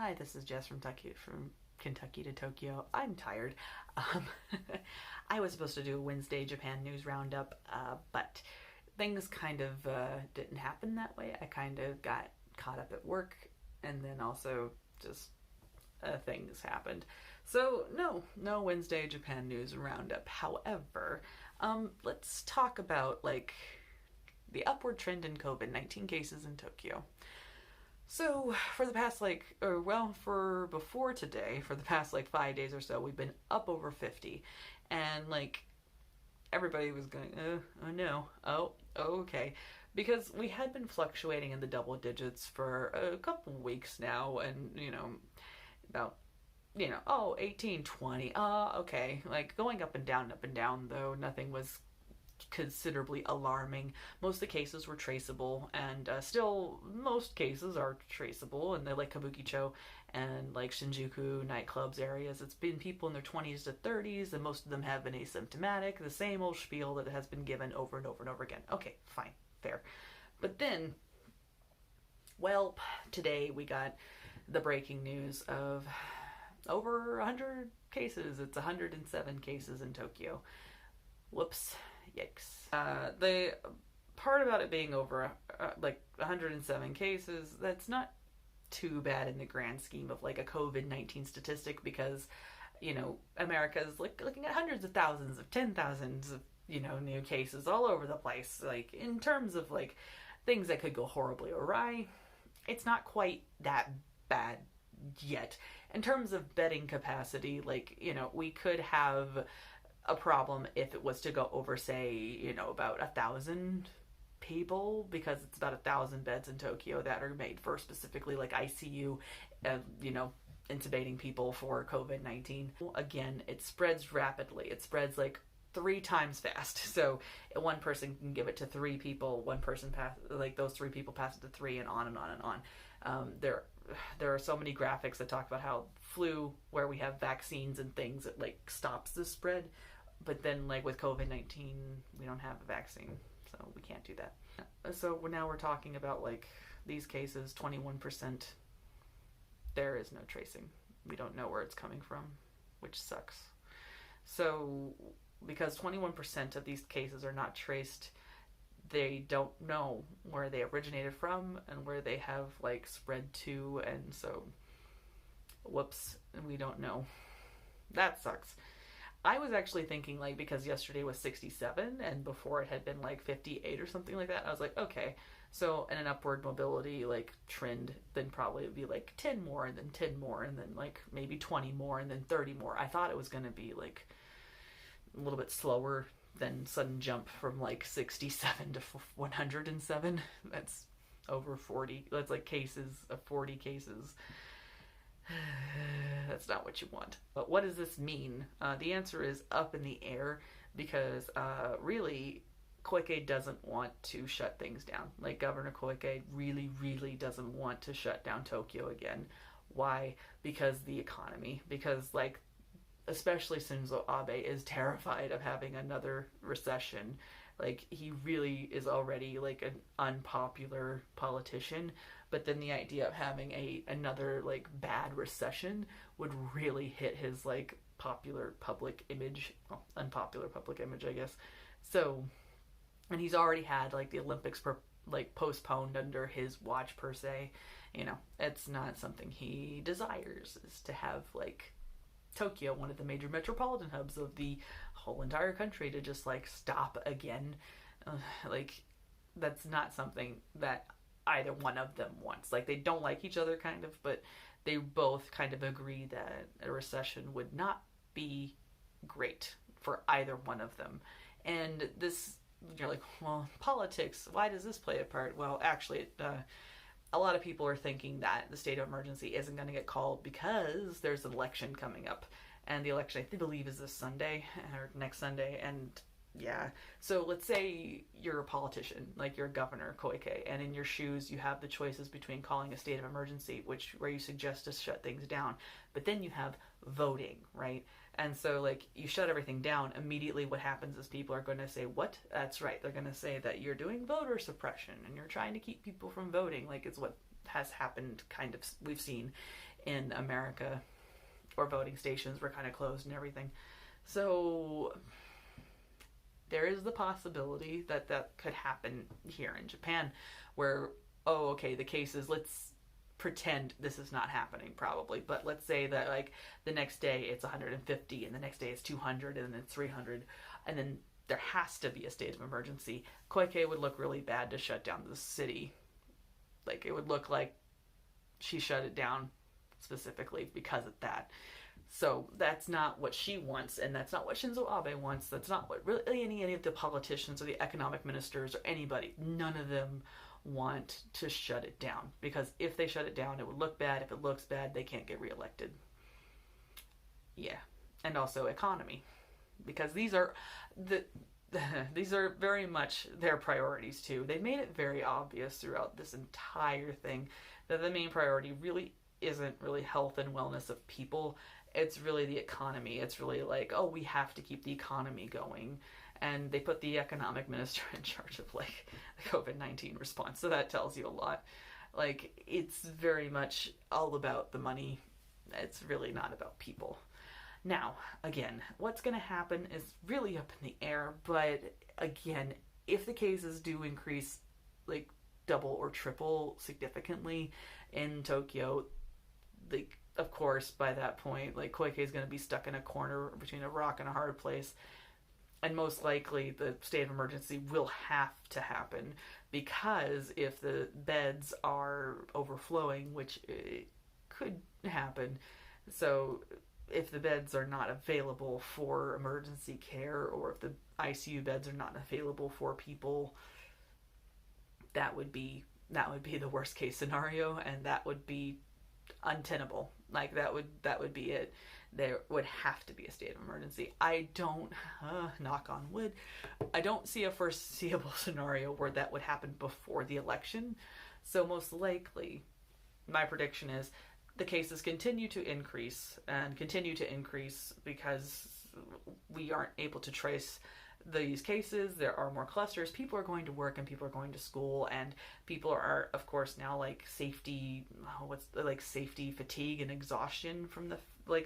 Hi, this is Jess from Kentucky to Tokyo. I'm tired. Um, I was supposed to do a Wednesday Japan news roundup, but things kind of didn't happen that way. I kind of got caught up at work, and then also just things happened. So no Wednesday Japan news roundup. However, let's talk about like the upward trend in COVID-19 cases in Tokyo. So for the past for before today, for the past 5 days or so, we've been up over 50, and everybody was going, oh no, okay, because we had been fluctuating in the double digits for a couple weeks now, and about 18, 20, okay, going up and down, though nothing was considerably alarming. Most of the cases were traceable, and still most cases are traceable in the Kabukicho and Shinjuku nightclubs areas. It's been people in their 20s to 30s, and most of them have been asymptomatic. The same old spiel that has been given over and over and over again. Okay, fine, fair. But then, well, today we got the breaking news of over 100 cases. It's 107 cases in Tokyo. Whoops. Yikes. The part about it being over 107 cases, that's not too bad in the grand scheme of a COVID-19 statistic, because America's looking at hundreds of thousands of 10,000s of new cases all over the place. In terms of things that could go horribly awry, it's not quite that bad yet. In terms of bedding capacity, we could have a problem if it was to go over, say, about 1,000 people, because it's about 1,000 beds in Tokyo that are made for specifically ICU, intubating people for COVID-19. Again, it spreads rapidly. It spreads 3 times fast. So one person can give it to 3 people. One person those 3 people pass it to 3, and on and on and on. There are so many graphics that talk about how flu, where we have vaccines and things, it stops the spread. But then with COVID-19, we don't have a vaccine, so we can't do that. So now we're talking about these cases, 21%. There is no tracing. We don't know where it's coming from, which sucks. So because 21% of these cases are not traced, they don't know where they originated from and where they have spread to, and so whoops, we don't know. That sucks. I was actually thinking because yesterday was 67 and before it had been 58 or something like that, I was okay, so in an upward mobility trend, then probably it would be 10 more, and then 10 more, and then maybe 20 more, and then 30 more. I thought it was going to be a little bit slower than sudden jump from 67 to 107. That's over 40. That's cases of 40 cases. That's not what you want. But what does this mean? The answer is up in the air, because really, Koike doesn't want to shut things down. Governor Koike really doesn't want to shut down Tokyo again. Why? Because the economy. Because especially Shinzo Abe is terrified of having another recession. He really is already an unpopular politician, but then the idea of having another bad recession would really hit his popular public image, well, unpopular public image, I guess. So, and he's already had the Olympics postponed under his watch, per se. It's not something he desires, is to have Tokyo, one of the major metropolitan hubs of the whole entire country, to just stop again. That's not something that either one of them wants. They don't like each other, kind of, but they both kind of agree that a recession would not be great for either one of them. And this, you're well, politics, why does this play a part? Well, actually, a lot of people are thinking that the state of emergency isn't going to get called because there's an election coming up. And the election, I believe, is this Sunday, or next Sunday. And yeah, so let's say you're a politician, you're Governor Koike, and in your shoes you have the choices between calling a state of emergency, where you suggest to shut things down, but then you have voting, right? And so you shut everything down, immediately what happens is people are going to say, what? That's right, they're going to say that you're doing voter suppression and you're trying to keep people from voting, it's what has happened, kind of, we've seen in America, or voting stations were kind of closed and everything. So there is the possibility that that could happen here in Japan, where, oh, okay, the cases, let's pretend this is not happening probably, but let's say that like the next day it's 150 and the next day it's 200 and then it's 300, and then there has to be a state of emergency. Koike would look really bad to shut down the city. Like, it would look like she shut it down specifically because of that. So that's not what she wants, and that's not what Shinzo Abe wants. That's not what really any of the politicians or the economic ministers or anybody, none of them want to shut it down. Because if they shut it down, it would look bad. If it looks bad, they can't get reelected. Yeah. And also economy. Because these are these are very much their priorities too. They made it very obvious throughout this entire thing that the main priority really isn't really health and wellness of people. It's really the economy. It's really like, oh, we have to keep the economy going. And they put the economic minister in charge of like the COVID-19 response. So that tells you a lot. Like, it's very much all about the money. It's really not about people. Now, again, what's going to happen is really up in the air. But again, if the cases do increase like double or triple significantly in Tokyo, like, of course, by that point, like, Koike is going to be stuck in a corner between a rock and a hard place. And most likely the state of emergency will have to happen, because if the beds are overflowing, which it could happen, so if the beds are not available for emergency care, or if the ICU beds are not available for people, that would be the worst case scenario, and that would be untenable. Like, that would be it. There would have to be a state of emergency. I don't, knock on wood, I don't see a foreseeable scenario where that would happen before the election. So most likely, my prediction is the cases continue to increase because we aren't able to trace these cases. There are more clusters. People are going to work and people are going to school, and people are, of course, now like safety fatigue and exhaustion from the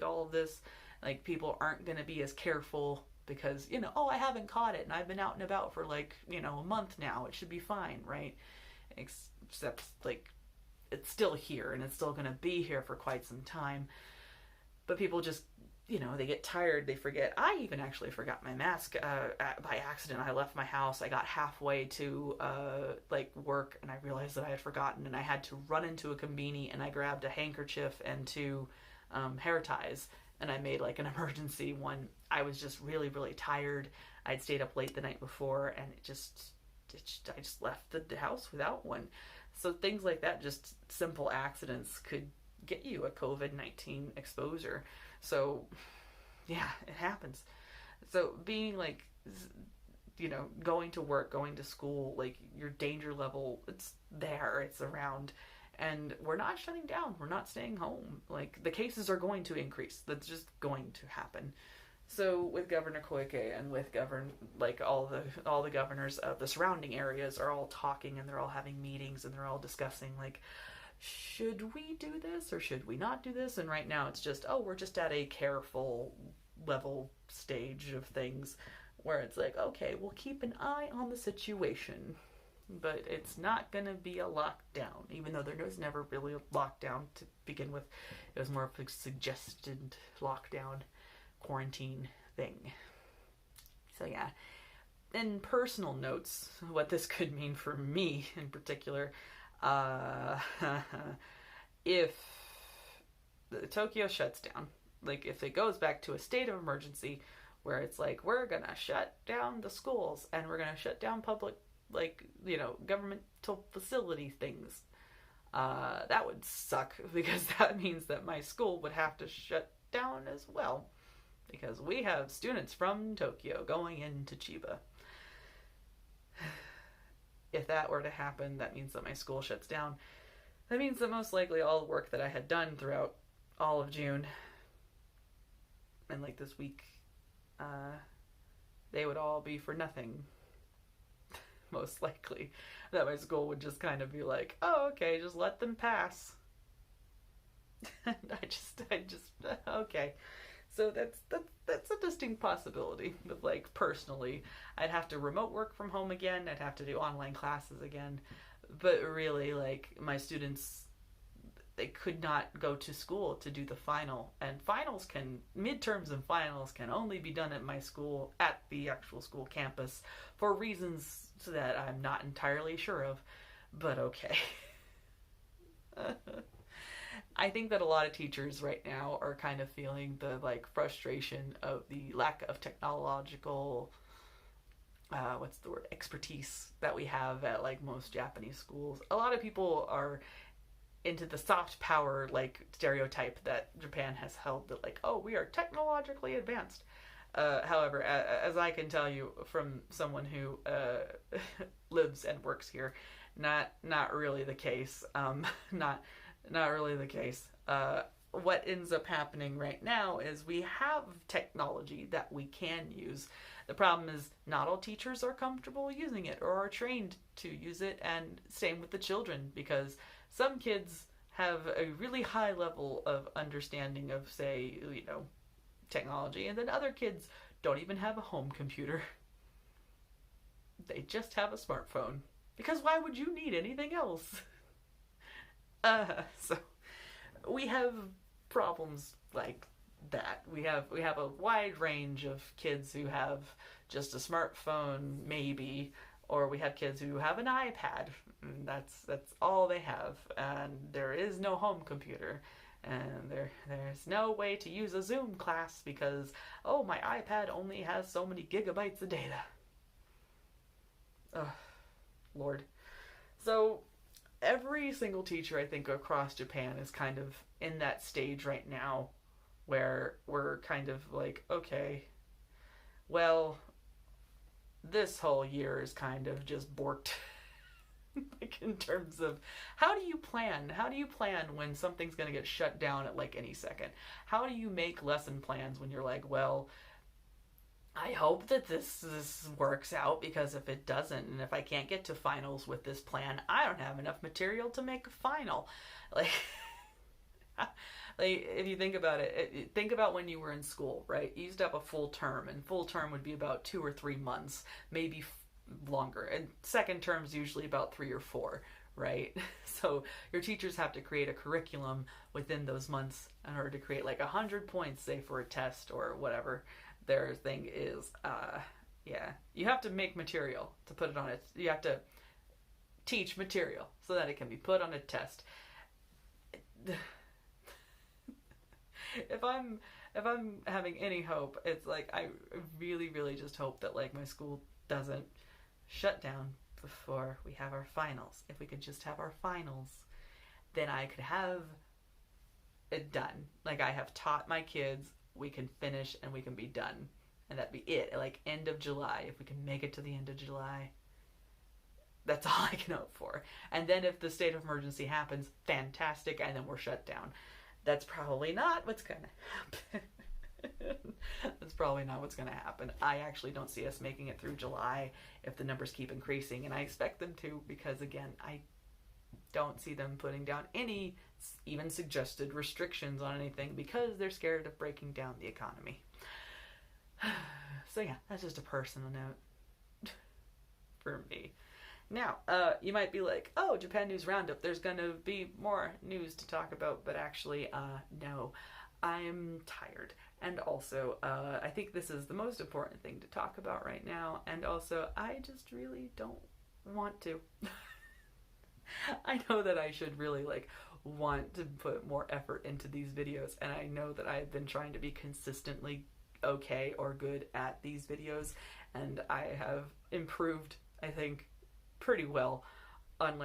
all of this. Like, people aren't going to be as careful because, oh, I haven't caught it and I've been out and about for a month now. It should be fine, right? Except like, it's still here and it's still going to be here for quite some time. But people just, they get tired, they forget. I even actually forgot my mask by accident. I left my house, I got halfway to work, and I realized that I had forgotten, and I had to run into a conveni, and I grabbed a handkerchief and two hair ties, and I made like an emergency one. I was just really, really tired. I'd stayed up late the night before, and I just left the house without one. So things like that, just simple accidents, could get you a COVID-19 exposure. So, yeah, it happens. So being like, going to work, going to school, like, your danger level, it's there, it's around. And we're not shutting down. We're not staying home. Like, the cases are going to increase. That's just going to happen. So with Governor Koike and with all the governors of the surrounding areas are all talking, and they're all having meetings, and they're all discussing, like, should we do this or should we not do this? And right now it's just, we're just at a careful level stage of things where it's like, okay, we'll keep an eye on the situation. But it's not going to be a lockdown, even though there was never really a lockdown to begin with. It was more of a suggested lockdown, quarantine thing. So yeah. In personal notes, what this could mean for me in particular, if Tokyo shuts down, like, if it goes back to a state of emergency where it's like, we're going to shut down the schools and we're going to shut down public, governmental facility things, that would suck, because that means that my school would have to shut down as well, because we have students from Tokyo going into Chiba. If that were to happen, that means that my school shuts down. That means that most likely all the work that I had done throughout all of June and like this week, they would all be for nothing. Most likely. That my school would just kind of be like, oh, okay, just let them pass. I just okay. So that's a distinct possibility. But like personally, I'd have to remote work from home again. I'd have to do online classes again. But really, like my students, they could not go to school to do the final, and midterms and finals can only be done at my school, at the actual school campus, for reasons that I'm not entirely sure of, but okay. I think that a lot of teachers right now are kind of feeling the like frustration of the lack of technological what's the word, expertise that we have at like most Japanese schools. A lot of people are into the soft power like stereotype that Japan has held, that like, oh, we are technologically advanced. However, as I can tell you from someone who lives and works here, not really the case. Not really the case. What ends up happening right now is we have technology that we can use. The problem is not all teachers are comfortable using it or are trained to use it, and same with the children, because some kids have a really high level of understanding of, say, technology, and then other kids don't even have a home computer. They just have a smartphone. Because why would you need anything else? So we have problems like that. We have a wide range of kids who have just a smartphone, maybe, or we have kids who have an iPad. That's all they have, and there is no home computer, and there's no way to use a Zoom class because, oh, my iPad only has so many gigabytes of data. Ugh, Lord. So every single teacher, I think, across Japan is kind of in that stage right now where we're kind of like, okay, well, this whole year is kind of just borked. Like, in terms of how do you plan when something's going to get shut down at like any second? How do you make lesson plans when you're like, well, I hope that this works out, because if it doesn't, and if I can't get to finals with this plan, I don't have enough material to make a final. Like, like if you think about it, think about when you were in school, right? You used to have a full term, and full term would be about 2 or 3 months, maybe longer, and second term's usually about 3 or 4, right? So your teachers have to create a curriculum within those months in order to create like 100 points, say, for a test or whatever their thing is. Yeah, you have to make material to put it on it. You have to teach material so that it can be put on a test. If I'm having any hope, it's like I really, really just hope that like my school doesn't shut down before we have our finals. If we could just have our finals, then I could have it done. Like, I have taught my kids, we can finish and we can be done, and that'd be it. Like end of July, if we can make it to the end of July, that's all I can hope for. And then if the state of emergency happens, fantastic, and then we're shut down. That's probably not what's gonna happen. That's probably not what's gonna happen. I actually don't see us making it through July if the numbers keep increasing, and I expect them to, because again, I don't see them putting down any even suggested restrictions on anything, because they're scared of breaking down the economy. So yeah, that's just a personal note for me. Now, you might be like, oh, Japan News Roundup, there's going to be more news to talk about, but actually, no. I'm tired. And also, I think this is the most important thing to talk about right now, and also, I just really don't want to. I know that I should really, want to put more effort into these videos, and I know that I've been trying to be consistently okay or good at these videos, and I have improved, I think, pretty well on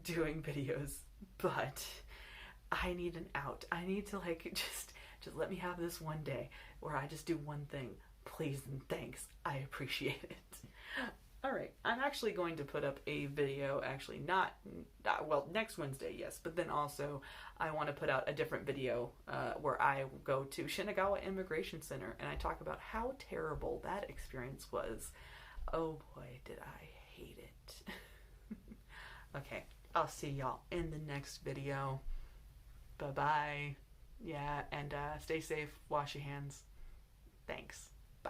doing videos, but I need an out. I need to just let me have this one day where I just do one thing. Please and thanks. I appreciate it. Alright, I'm actually going to put up a video, actually well, next Wednesday, yes, but then also I want to put out a different video where I go to Shinagawa Immigration Center and I talk about how terrible that experience was. Oh boy, did I hate it. Okay, I'll see y'all in the next video. Bye-bye. Yeah, and stay safe, wash your hands. Thanks.